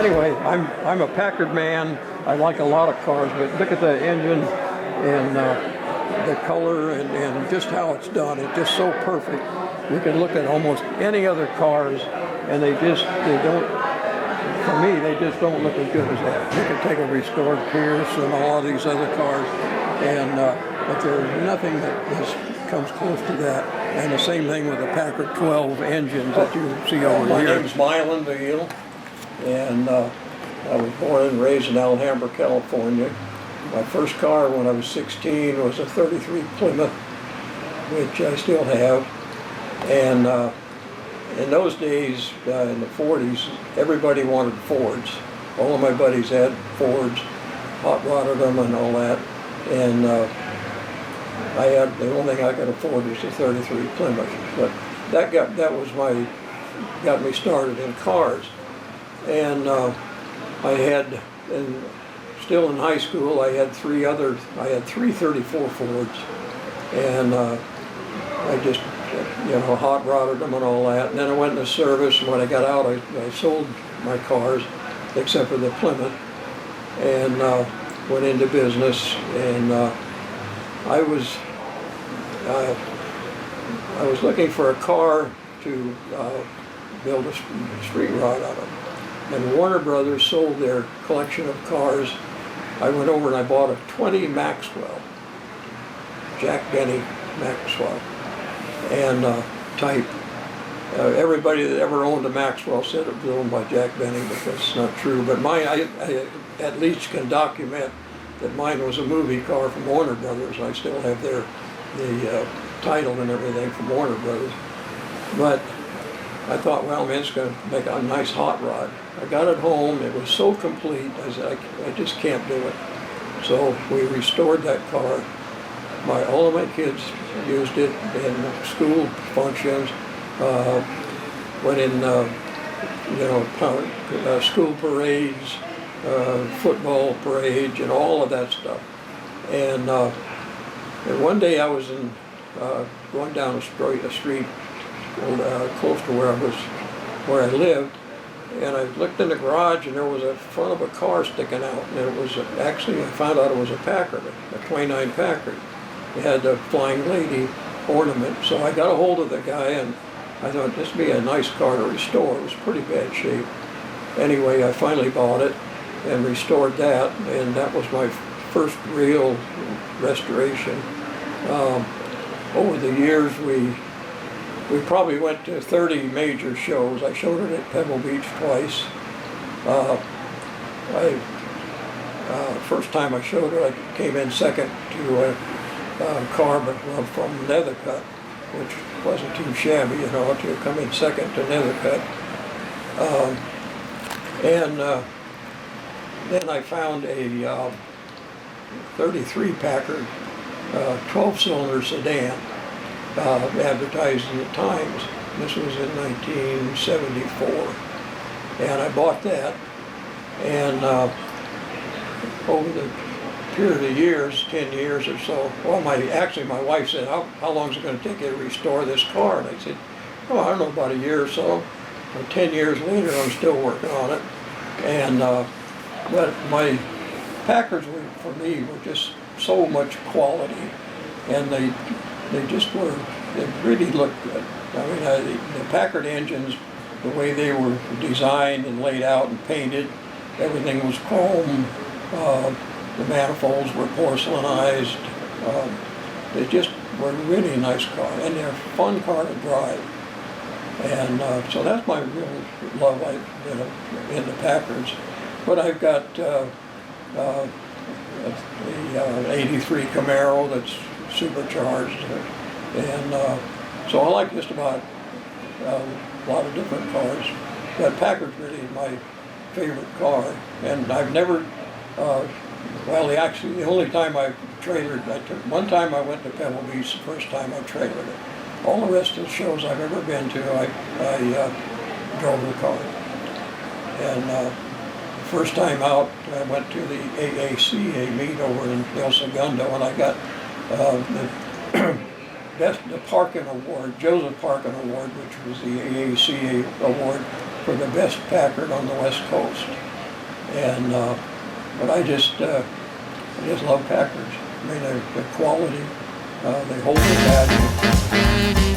anyway, I'm a Packard man. I like a lot of cars, but look at the engine and the color and just how it's done. It's just so perfect. You can look at almost any other cars, and they don't. For me, they just don't look as good as that. You can take a restored Pierce and all of these other cars, and but there's nothing that comes close to that. And the same thing with the Packard 12 engines that you see over here. My name's Milon Viel, and I was born and raised in Alhambra, California. My first car when I was 16 was a 33 Plymouth, which I still have. And in those days, in the 40s, everybody wanted Fords. All of my buddies had Fords, hot rodded them and all that. And the only thing I could afford was a 33 Plymouth. But got me started in cars. And still in high school, I had three 34 Fords. And I just, hot rodded them and all that. And then I went into service, and when I got out, I sold my cars, except for the Plymouth, and went into business. And I was looking for a car to build a street rod out of. And Warner Brothers sold their collection of cars. I went over and I bought a 20 Maxwell, Jack Benny Maxwell, and type. Everybody that ever owned a Maxwell said it was owned by Jack Benny, but that's not true. But mine, I at least can document that mine was a movie car from Warner Brothers. I still have the title and everything from Warner Brothers. But I thought, well, man, it's going to make a nice hot rod. I got it home. It was so complete. I said, I just can't do it. So we restored that car. All of my kids used it in school functions. Went in, school parades, football parades, and all of that stuff. And one day I was going down a street close to where I lived, and I looked in the garage, and there was a front of a car sticking out, and it was actually, I found out it was a Packard, a 29 Packard. It had a Flying Lady ornament, so I got a hold of the guy, and I thought this would be a nice car to restore. It was pretty bad shape. Anyway, I finally bought it and restored that, and that was my first real restoration. Over the years, we probably went to 30 major shows. I showed it at Pebble Beach twice. First time I showed it, I came in second to a car from Nethercutt, which wasn't too shabby, to come in second to Nethercutt. And then I found a 33 Packard 12-cylinder sedan advertised in the Times. This was in 1974. And I bought that. And over the period of years, 10 years or so, well, my wife said, how long is it going to take you to restore this car? And I said, I don't know, about a year or so. And 10 years later, I'm still working on it. And but my Packards for me were just so much quality, and they really looked good. I mean, the Packard engines, the way they were designed and laid out and painted, everything was chrome. The manifolds were porcelainized. They just were a really nice car, and they're a fun car to drive. And so that's my real love in the Packards. But I've got the 83 Camaro that's supercharged, and so I like just about a lot of different cars. But Packard's really my favorite car, and I've never. The only time I trailered, one time I went to Pebble Beach, the first time I trailered it. All the rest of the shows I've ever been to, I drove the car. And first time out, I went to the AACA meet over in El Segundo, and I got the Parkin Award, Joseph Parkin Award, which was the AACA award for the best Packard on the West Coast. And but I just love Packards. I mean, the quality, they hold their value.